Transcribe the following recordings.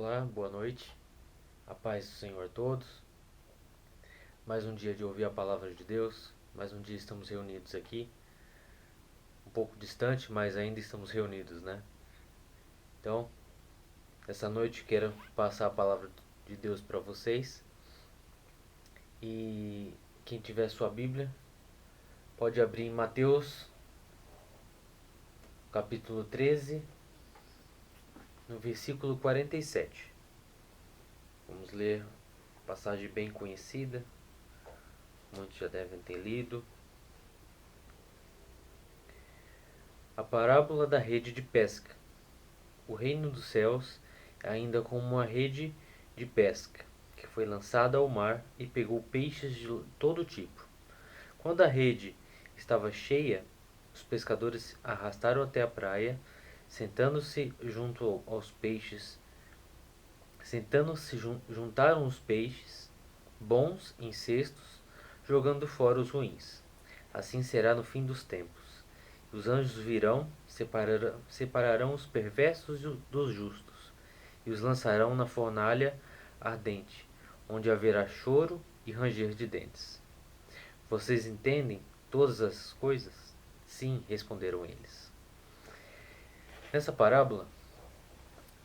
Olá, boa noite. A paz do Senhor a todos. Mais um dia de ouvir a palavra de Deus. Mais um dia estamos reunidos aqui. Um pouco distante, mas ainda estamos reunidos, né? Então, essa noite quero passar a palavra de Deus para vocês. E quem tiver sua Bíblia, pode abrir em Mateus, capítulo 13, no versículo 47. Vamos ler passagem bem conhecida. Muitos já devem ter lido. A parábola da rede de pesca. O reino dos céus é ainda como uma rede de pesca, que foi lançada ao mar e pegou peixes de todo tipo. Quando a rede estava cheia, os pescadores arrastaram até a praia, sentando-se junto aos peixes, juntaram os peixes bons em cestos, jogando fora os ruins. Assim será no fim dos tempos. Os anjos virão, separarão os perversos dos justos, e os lançarão na fornalha ardente, onde haverá choro e ranger de dentes. Vocês entendem todas as coisas? Sim, responderam eles. Nessa parábola,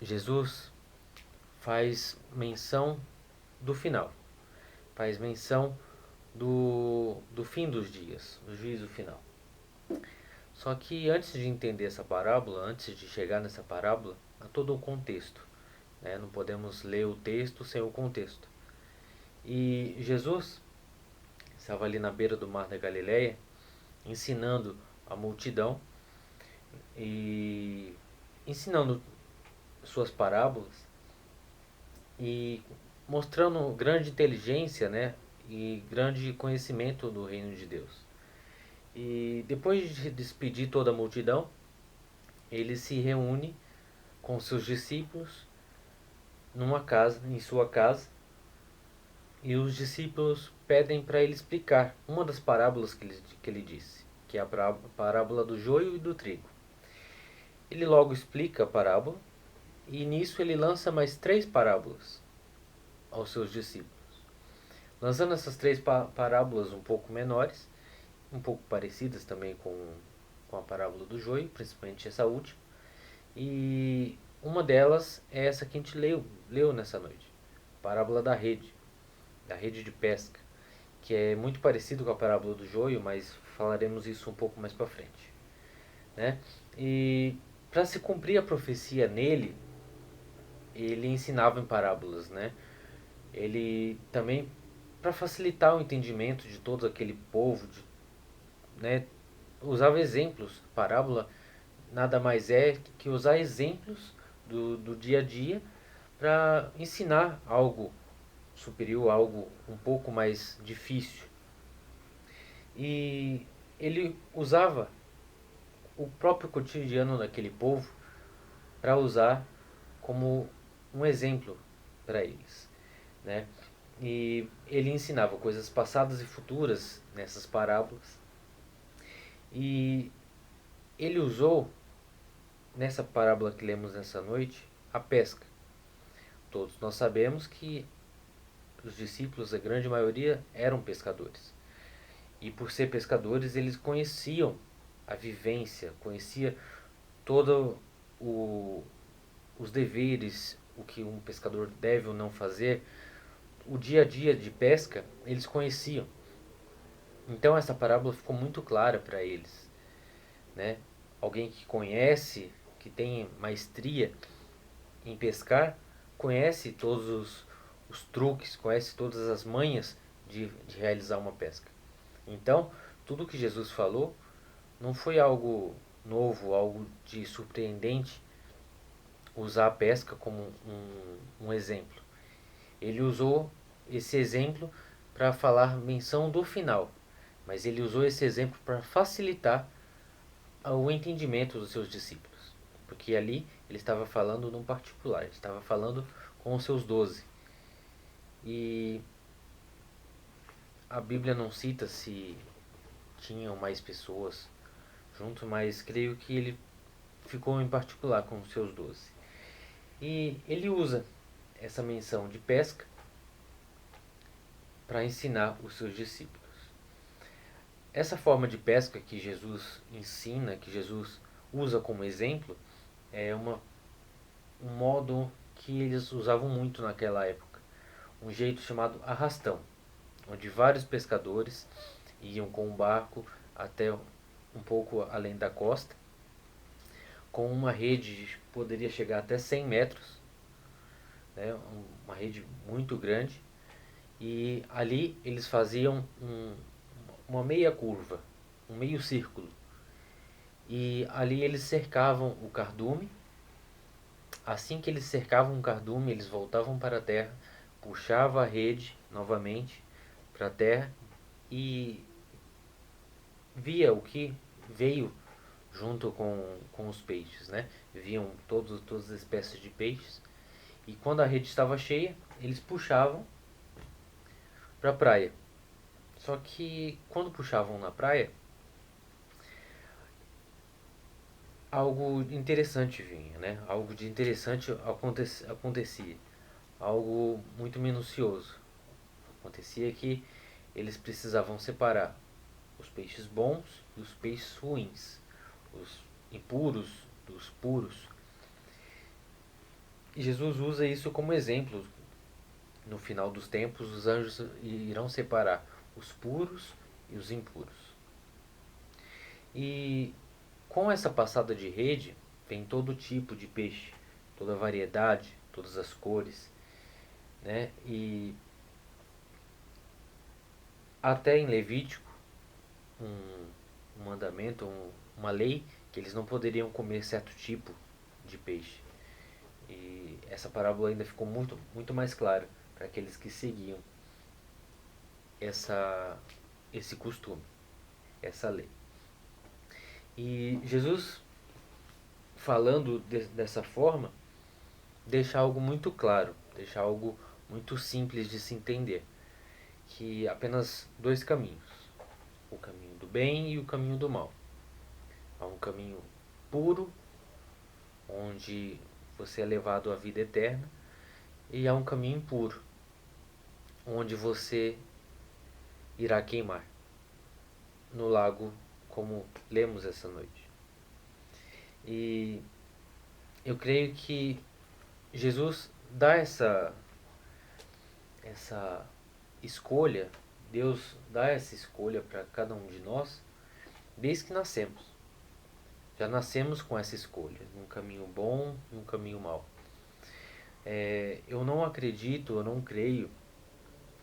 Jesus faz menção do final, faz menção do fim dos dias, do juízo final. Só que antes de entender essa parábola, antes de chegar nessa parábola, há todo o contexto, né? Não podemos ler o texto sem o contexto. E Jesus estava ali na beira do mar da Galileia, ensinando a multidão e ensinando suas parábolas e mostrando grande inteligência, né? E grande conhecimento do reino de Deus. E depois de despedir toda a multidão, ele se reúne com seus discípulos numa casa, em sua casa, e os discípulos pedem para ele explicar uma das parábolas que ele disse, que é a parábola do joio e do trigo. Ele logo explica a parábola e nisso ele lança mais 3 parábolas aos seus discípulos. Lançando essas 3 parábolas um pouco menores, um pouco parecidas também com a parábola do joio, principalmente essa última. E uma delas é essa que a gente leu nessa noite, a parábola da rede de pesca, que é muito parecido com a parábola do joio, mas falaremos isso um pouco mais para frente, né? E para se cumprir a profecia nele, ele ensinava em parábolas, né? Ele também, para facilitar o entendimento de todo aquele povo, né, usava exemplos. Parábola nada mais é que usar exemplos do dia a dia para ensinar algo superior, algo um pouco mais difícil. E ele usava o próprio cotidiano daquele povo para usar como um exemplo para eles, né? E ele ensinava coisas passadas e futuras nessas parábolas. E ele usou nessa parábola que lemos nessa noite a pesca. Todos nós sabemos que os discípulos, a grande maioria, eram pescadores. E por ser pescadores, eles conheciam a vivência, conhecia todos os deveres, o que um pescador deve ou não fazer, o dia a dia de pesca, eles conheciam. Então essa parábola ficou muito clara para eles, né? Alguém que conhece, que tem maestria em pescar, conhece todos os truques, conhece todas as manhas de realizar uma pesca. Então, tudo que Jesus falou não foi algo novo, algo de surpreendente usar a pesca como um exemplo. Ele usou esse exemplo para falar menção do final, mas ele usou esse exemplo para facilitar o entendimento dos seus discípulos, porque ali ele estava falando num particular, ele estava falando com os seus 12. E a Bíblia não cita se tinham mais pessoas junto, mas creio que ele ficou em particular com os seus 12. E ele usa essa menção de pesca para ensinar os seus discípulos. Essa forma de pesca que Jesus ensina, que Jesus usa como exemplo, é um modo que eles usavam muito naquela época. Um jeito chamado arrastão, onde vários pescadores iam com um barco até um pouco além da costa, com uma rede que poderia chegar até 100 metros, né, uma rede muito grande, e ali eles faziam uma meia curva, um meio círculo, e ali eles cercavam o cardume. Assim que eles cercavam o cardume, eles voltavam para a terra, puxavam a rede novamente para a terra e via o que veio junto com os peixes, né? Viam todas as espécies de peixes, e quando a rede estava cheia, eles puxavam para a praia. Só que quando puxavam na praia, algo interessante vinha, né? Algo de interessante acontecia. Algo muito minucioso. Acontecia que eles precisavam separar os peixes bons e os peixes ruins, os impuros dos puros. E Jesus usa isso como exemplo. No final dos tempos, os anjos irão separar os puros e os impuros. E com essa passada de rede, vem todo tipo de peixe, toda a variedade, todas as cores, né? E até em Levítico, um mandamento, uma lei, que eles não poderiam comer certo tipo de peixe. E essa parábola ainda ficou muito mais clara para aqueles que seguiam esse costume, essa lei. E Jesus, falando dessa forma, deixa algo muito claro, deixa algo muito simples de se entender, que apenas dois caminhos, o caminho do bem e o caminho do mal. Há um caminho puro, onde você é levado à vida eterna, e há um caminho impuro, onde você irá queimar no lago, como lemos essa noite. E eu creio que Jesus dá essa escolha, Deus dá essa escolha para cada um de nós desde que nascemos. Já nascemos com essa escolha, num caminho bom, num caminho mau. Eu não acredito, eu não creio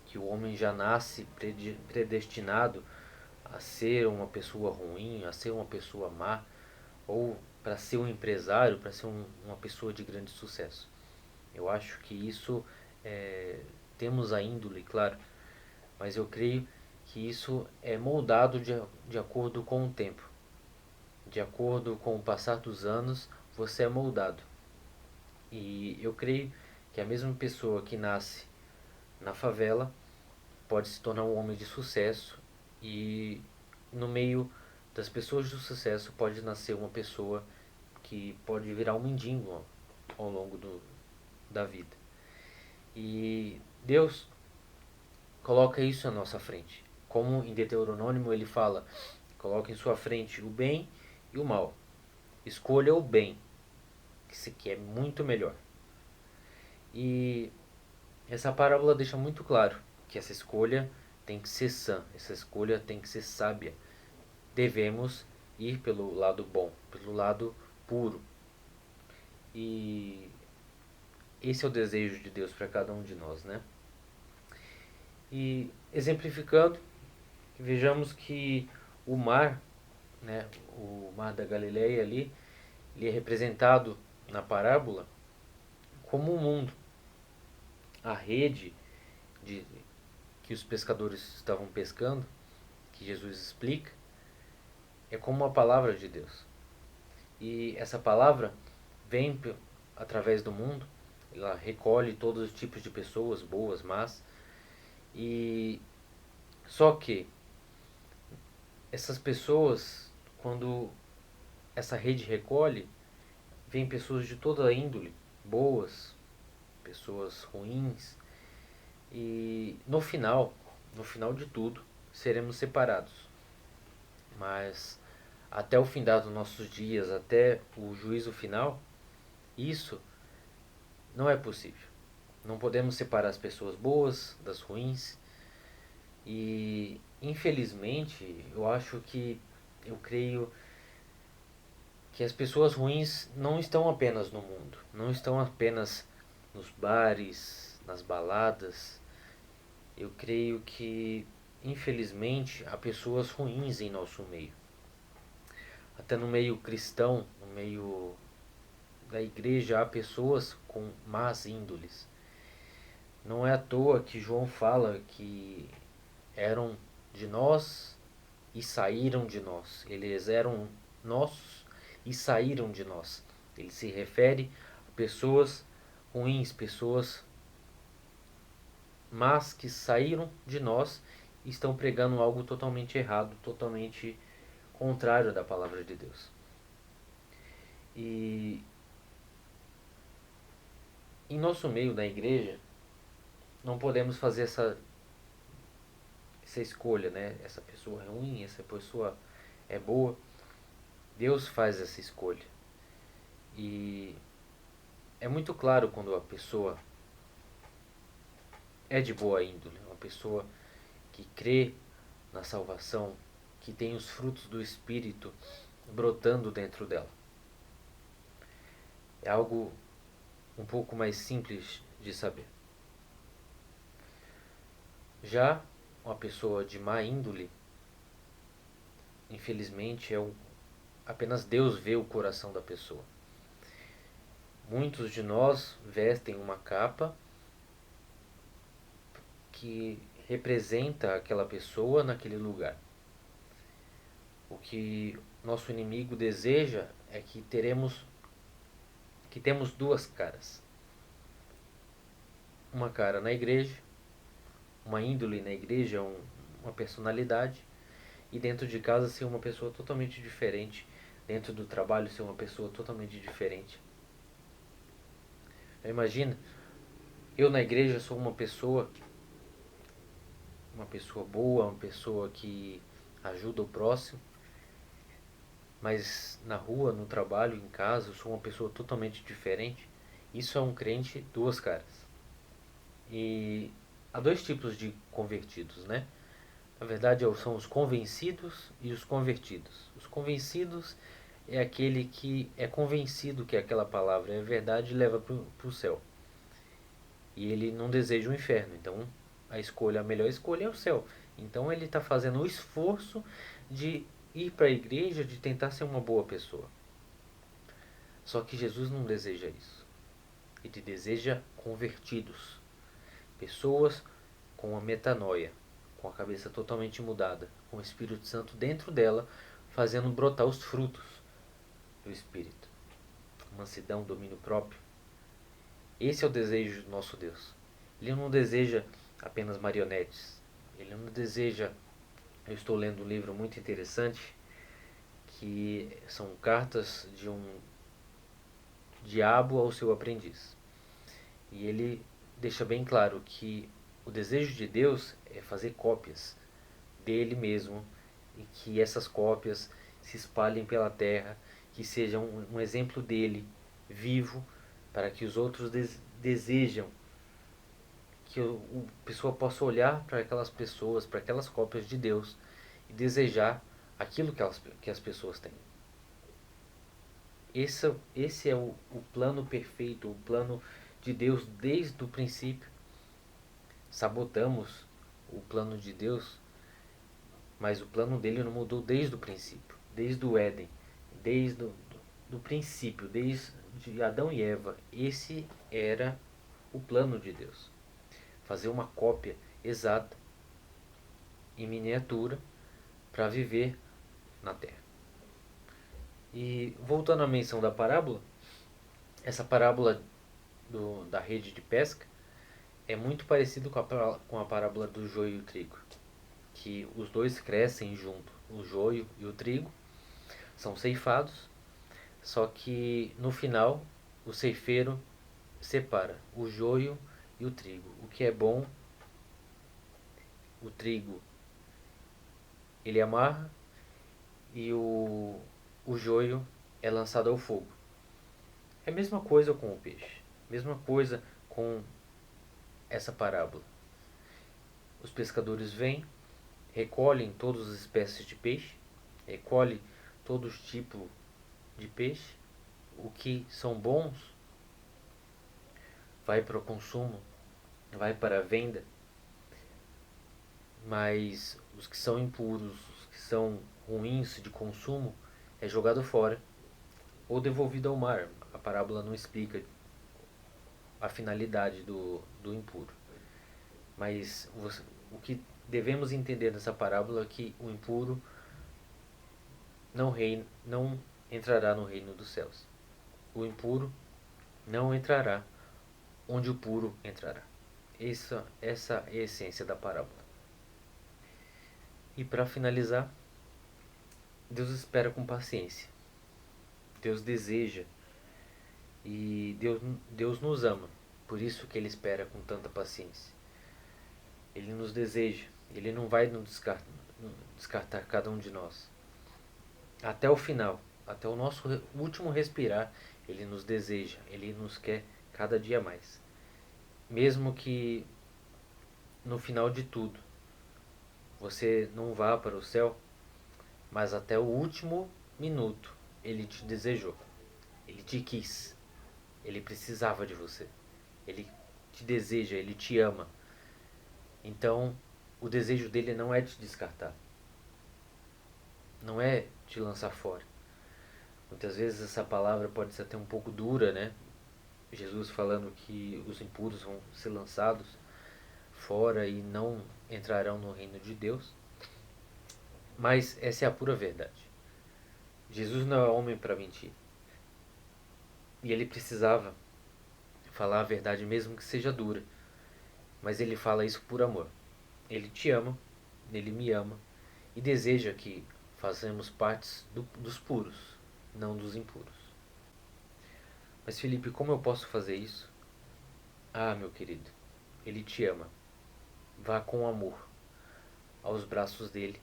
que o homem já nasce predestinado a ser uma pessoa ruim, a ser uma pessoa má, ou para ser um empresário, para ser uma pessoa de grande sucesso. Eu acho que isso temos a índole, claro, mas eu creio que isso é moldado de acordo com o tempo. De acordo com o passar dos anos, você é moldado. E eu creio que a mesma pessoa que nasce na favela pode se tornar um homem de sucesso, e no meio das pessoas de sucesso pode nascer uma pessoa que pode virar um mendigo ao longo da vida. E Deus coloca isso à nossa frente. Como em Deuteronômio ele fala, coloca em sua frente o bem e o mal. Escolha o bem, que é muito melhor. E essa parábola deixa muito claro que essa escolha tem que ser sã, essa escolha tem que ser sábia. Devemos ir pelo lado bom, pelo lado puro. E esse é o desejo de Deus para cada um de nós, né? E exemplificando, vejamos que o mar, né, o mar da Galileia ali, ele é representado na parábola como o mundo. A rede de, que os pescadores estavam pescando, que Jesus explica, é como a palavra de Deus. E essa palavra vem através do mundo, ela recolhe todos os tipos de pessoas, boas, más, e só que essas pessoas, quando essa rede recolhe, vem pessoas de toda a índole, boas, pessoas ruins, e no final de tudo, seremos separados. Mas até o fim dos nossos dias, até o juízo final, isso não é possível. Não podemos separar as pessoas boas das ruins. E infelizmente, eu creio que as pessoas ruins não estão apenas no mundo, não estão apenas nos bares, nas baladas. Eu creio que, infelizmente, há pessoas ruins em nosso meio. Até no meio cristão, no meio da igreja, há pessoas com más índoles. Não é à toa que João fala que eram de nós e saíram de nós. Eles eram nossos e saíram de nós. Ele se refere a pessoas ruins, pessoas mas que saíram de nós e estão pregando algo totalmente errado, totalmente contrário da palavra de Deus. E em nosso meio da igreja, não podemos fazer essa escolha, né? Essa pessoa é ruim, essa pessoa é boa. Deus faz essa escolha. E é muito claro quando a pessoa é de boa índole, uma pessoa que crê na salvação, que tem os frutos do Espírito brotando dentro dela. É algo um pouco mais simples de saber. Já uma pessoa de má índole, infelizmente, apenas Deus vê o coração da pessoa. Muitos de nós vestem uma capa que representa aquela pessoa naquele lugar. O que nosso inimigo deseja é que temos duas caras. Uma cara na igreja, uma índole na igreja, uma personalidade, e dentro de casa ser uma pessoa totalmente diferente, dentro do trabalho ser uma pessoa totalmente diferente. Imagina, eu na igreja sou uma pessoa boa, uma pessoa que ajuda o próximo, mas na rua, no trabalho, em casa, eu sou uma pessoa totalmente diferente. Isso é um crente duas caras. E há dois tipos de convertidos, né? Na verdade, são os convencidos e os convertidos. Os convencidos é aquele que é convencido que aquela palavra é verdade e leva para o céu. E ele não deseja o inferno. Então, a melhor escolha é o céu. Então, ele está fazendo o esforço de ir para a igreja, de tentar ser uma boa pessoa. Só que Jesus não deseja isso. Ele deseja convertidos. Pessoas com a metanoia, com a cabeça totalmente mudada, com o Espírito Santo dentro dela, fazendo brotar os frutos do Espírito. Mansidão, domínio próprio. Esse é o desejo do nosso Deus. Ele não deseja apenas marionetes. Ele não deseja... Eu estou lendo um livro muito interessante, que são cartas de um diabo ao seu aprendiz. E ele deixa bem claro que o desejo de Deus é fazer cópias dele mesmo, e que essas cópias se espalhem pela terra, que sejam um exemplo dele vivo, para que os outros desejam, que a pessoa possa olhar para aquelas pessoas, para aquelas cópias de Deus e desejar aquilo que as pessoas têm. Esse é o plano perfeito, o plano de Deus desde o princípio. Sabotamos o plano de Deus, mas o plano dele não mudou desde o princípio, desde o Éden, desde do princípio, desde Adão e Eva. Esse era o plano de Deus. Fazer uma cópia exata, em miniatura, para viver na Terra. E voltando à menção da parábola, essa parábola da rede de pesca é muito parecido com a parábola do joio e o trigo, que os dois crescem junto, o joio e o trigo são ceifados, só que no final o ceifeiro separa o joio e o trigo. O que é bom, o trigo, ele amarra, e o joio é lançado ao fogo. É a mesma coisa com o peixe. Mesma coisa com essa parábola. Os pescadores vêm, recolhem todas as espécies de peixe, recolhem todos os tipos de peixe. O que são bons vai para o consumo, vai para a venda, mas os que são impuros, os que são ruins de consumo, é jogado fora ou devolvido ao mar. A parábola não explica a finalidade do impuro. Mas o que devemos entender nessa parábola é que o impuro não entrará no reino dos céus. O impuro não entrará onde o puro entrará. Essa é a essência da parábola. E para finalizar, Deus espera com paciência. Deus deseja e Deus nos ama. Por isso que Ele espera com tanta paciência. Ele nos deseja. Ele não vai nos descartar cada um de nós. Até o final, até o nosso último respirar, Ele nos deseja. Ele nos quer cada dia mais. Mesmo que no final de tudo você não vá para o céu, mas até o último minuto Ele te desejou. Ele te quis. Ele precisava de você. Ele te deseja, Ele te ama. Então, o desejo dele não é te descartar. Não é te lançar fora. Muitas vezes essa palavra pode ser até um pouco dura, né? Jesus falando que os impuros vão ser lançados fora e não entrarão no reino de Deus. Mas essa é a pura verdade. Jesus não é homem para mentir. E ele precisava falar a verdade mesmo que seja dura. Mas ele fala isso por amor. Ele te ama, ele me ama e deseja que façamos parte dos puros, não dos impuros. Mas Felipe, como eu posso fazer isso? Ah, meu querido, ele te ama. Vá com amor aos braços dele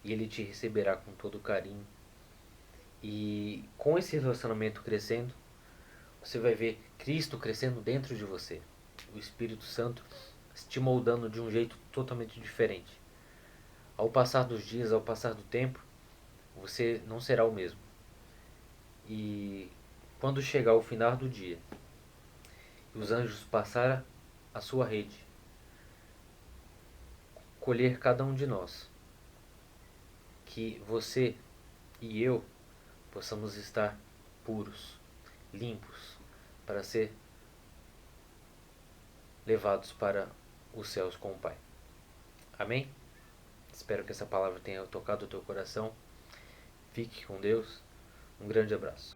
e ele te receberá com todo carinho. E com esse relacionamento crescendo, você vai ver Cristo crescendo dentro de você. O Espírito Santo te moldando de um jeito totalmente diferente. Ao passar dos dias, ao passar do tempo, você não será o mesmo. E quando chegar o final do dia, e os anjos passarem a sua rede, colher cada um de nós, que você e eu possamos estar puros, limpos, para ser levados para os céus com o Pai. Amém? Espero que essa palavra tenha tocado o teu coração. Fique com Deus. Um grande abraço.